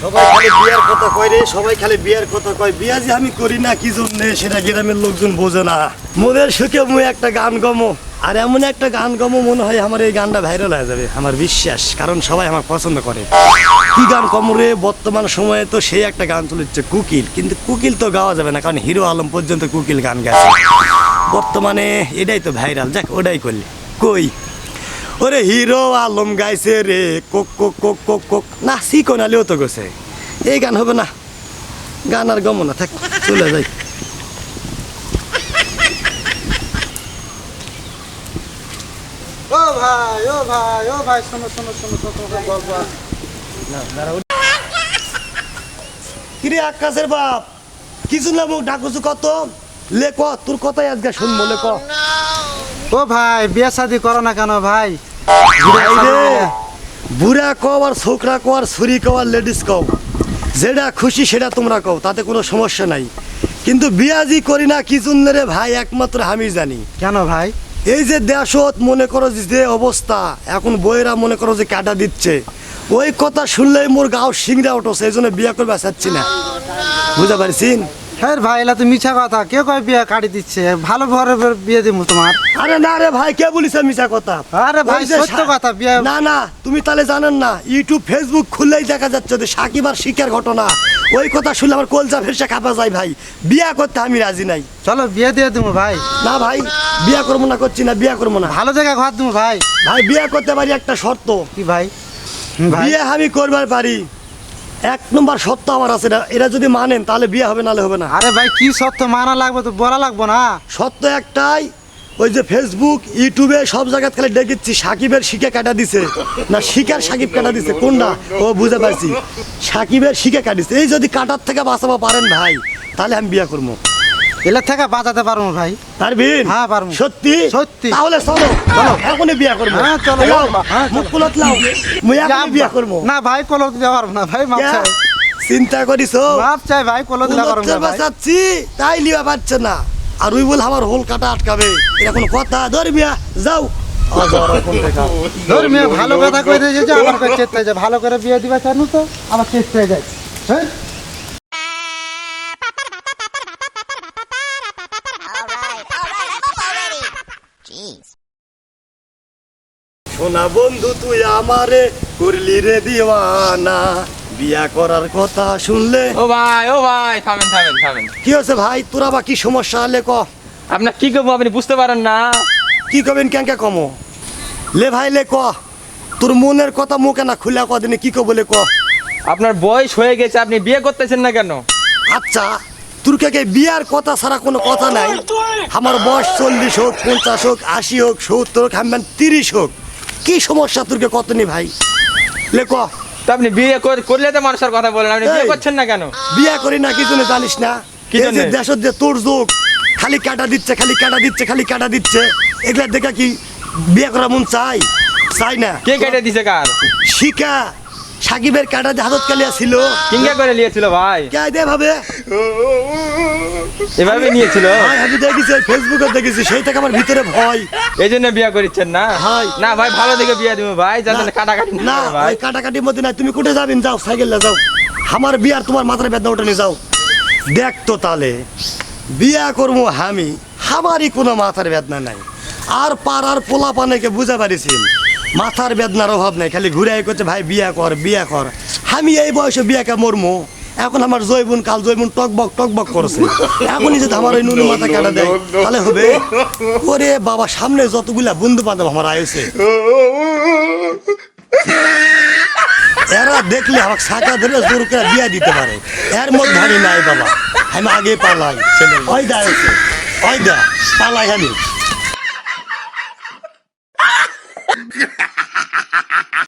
সবাই খালি বিয়ার কথা কয় রে, সবাই খালি বিয়ার কথা কয়। বিয়া যে আমি করি না কি জন্য সেটা গ্রামের লোকজন বোঝে না। মনের সুখে মুই একটা গান গমো, আর এমন একটা গান গমো মনে হয় আমার এই গানটা ভাইরাল হয়ে যাবে, আমার বিশ্বাস। কারণ সবাই আমার পছন্দ করে। কি গান কম রে, বর্তমান সময়ে তো সেই একটা গান চলেছে কুকিল, কিন্তু কুকিল তো গাওয়া যাবে না, কারণ হিরো আলম পর্যন্ত কুকিল গান গাছে বর্তমানে। এটাই তো ভাইরাল, যাক ওটাই করলে। কই ওরে হিরো আলম গাইছে রে Coke Coke Coke Coke Coke, না শিখো নালেও তো গেছে। এই গান হবে না, গান আর গমো না, থাক চলে যাই। ও ভাই ও ভাই ও ভাই, শোনো শোনো শোনো শোনো গল্প। কিরে আকাশের বাপ, কিছু না মুখ ডাকুছু কত, লে ক তোর কথাই আজকে শুনবো, লে ক। ও ভাই বিয়ে শাদি করো না কেন ভাই? বুড়া কও আর ছোকরা কও আর ছুরি কও আর লেডিস কও, যেটা খুশি সেটা তোমরা কও, তাতে কোনো সমস্যা নাই। কিন্তু বিয়াজি করি না কি জন্য রে ভাই, একমাত্র আমি জানি। কেন ভাই? এই যে দেশত মনে করো যে অবস্থা এখন, বইয়েরা মনে করো যে কাটা দিচ্ছে, ওই কথা শুনলেই মোর গাও সিংড়া উঠছে, এই জন্য বিয়া করবে চাচ্ছি না, বুঝতে পারছিন? হ্যাঁ ভাই, এলা তো মিছা কথা, কে কয় বিয়ে কাটি দিচ্ছে? ভালো ঘরে বিয়ে দিব তোমার। আরে না রে ভাই, কে বলিস মিছা কথা? আরে ভাই ওই যে সত্য কথা, বিয়ে না না, তুমি তাহলে জানেন না, ইউটিউব ফেসবুক খুললেই দেখা যাচ্ছে যে সাকিব আর শিকার ঘটনা। ওই কথা শুনলে আমার কলজা ভেসে কাঁপা যায় ভাই। বিয়া করতে আমি রাজি নাই। চলো বিয়ে দিয়ে দেবো ভাই। না ভাই, বিয়া করবো না, করছি না, বিয়া করবো না। ভালো জায়গায় ঘর দেবো ভাই। ভাই বিয়া করতে পারি, একটা শর্ত। কি ভাই? ভাই বিয়ে আমি করবার পারি, এক নম্বর সত্য আমার আছে, এরা যদি মানেন তাহলে বিয়ে হবে, নালে হবে না। আরে ভাই কি সত্য মানা লাগবে তো, বলা লাগবো না? সত্য একটাই, ওই যে ফেসবুক ইউটিউবে সব জায়গায় খালি দেখেছি সাকিবের শিখে কাটা দিছে, না শিকার সাকিব কাটা দিছে, কোনটা ও বুঝে পারছি, সাকিবের শিখে কাটিছে। এই যদি কাটার থেকে বাঁচাবো পারেন ভাই, তাহলে আমি বিয়ে করবো। এলা থেকে বাঁচাতে পারবো ভাই। পারবিন? হ্যাঁ পারবো। সত্যি? সত্যি। তাহলে চলো চলো, এখনই বিয়ে করবো। হ্যাঁ চলো। লাও, হ্যাঁ, মুখ কুলত লাও, মুই এখনই বিয়ে করবো। না ভাই কোলো দিতে পারবো না ভাই, মাপ চাই। চিন্তা করিস মাপ চাই ভাই, কোলো দিতে পারবো না ভাই। বাঁচাচ্ছি তাই লিবা পাচ্ছে না, আর ওই বল আমার হোল কাটা আটকাবে, এটা কোনো কথা? ধর মিয়া যাও। ধর মেয়ে ভালো কথা কই দিয়েছে, আবার কই চেষ্টা যায় ভালো করে বিয়ে দিবা জানো তো, আবার চেষ্টায় যায়। হ্যাঁ শোনা বন্ধু তুই আমারে করলি রে দিওয়ানা, বিয়া করার কথা শুনলে। ও ভাই থামেন থামেন থামেন। কি হচ্ছে ভাই, তোরা বা কি সমস্যা হলে ক। আপনার কি করবো আপনি বুঝতে পারেন না? কি কবেন ক্যাঙ্কা কমো, লে ভাই লে ক, তোর মনের কথা মুখে না খুলে কদিনে কি কব লে ক। আপনার বয়স হয়ে গেছে, আপনি বিয়ে করতেছেন না কেন? আচ্ছা তোর কে বিয়ার কথা ছাড়া কোনো কথা নাই। আমার বয়স 40 হোক, 50 হোক, 80 হোক, 70 হোক, আমি 30 হোক, কি সমস্যা তোরকে কত নি ভাই, লে ক। তো আপনি বিয়ে করলে তো মানুষের কথা বলেন, আপনি বিয়ে এই, করছেন না কেন? বিয়া করি না কি জন্য জানিস না? কি এই যে জন্যে? দেশের যে তোর যুগ, খালি কাটা দিচ্ছে, খালি কাটা দিচ্ছে, খালি কাটা দিচ্ছে, এগুলা দেখা কি বিয়ে করা মন চাই? চাই না। কে কেটে দিছে কার? শিকা সাকিবের কাটা যে হাতত কালিয়া ছিল, কিংগা করে নিয়েছিল ভাই? কে দে ভাবে এভাবে নিয়েছিল? ভাই আমি দেখেছি, ফেসবুকে দেখেছি, সেই থেকে আমার ভিতরে ভয়। এই জন্য বিয়ে করিচ্ছেন না? ভাই। না ভাই ভালো দেখে বিয়ে দিব ভাই, যাতে কাটাকাটি না না হয় ভাই। ওই কাটাকাটির মধ্যে নাই, তুমি কোথায় যাবেন? যাও সাইকেল যাও, আমার বিয়ার তোমার মাথার বেদনা ওটা নিয়ে যাও। দেখ তো তাহলে বিয়া করবো আমি, আমারই কোনো মাথার বেদনা নাই, আর পাড়ার পোলা পানেকে বুঝা পারিছি মাথার বেদনার অভাব নাই, খালি ঘুরে করছে ভাই বিয়া কর বিয়া কর। আমি এই বয়সে বিয়াকে মরমো, এখন আমার জৈবুন কাল জৈবুন টকবক টকবক করছে, এখনই যদি আমার ওই নুনু মাথা কাটা দেয় তাহলে হবে? ওরে বাবা, সামনে যতগুলা বন্ধু বান্ধব আমার আয়েছে, এরা দেখলে আমার শাখা ধরে জোর করে বিয়া দিতে পারে, এর মধ্যে আমি নাই বাবা, আমি আগে পালাই। ওই দা ওই দা পালাই আমি।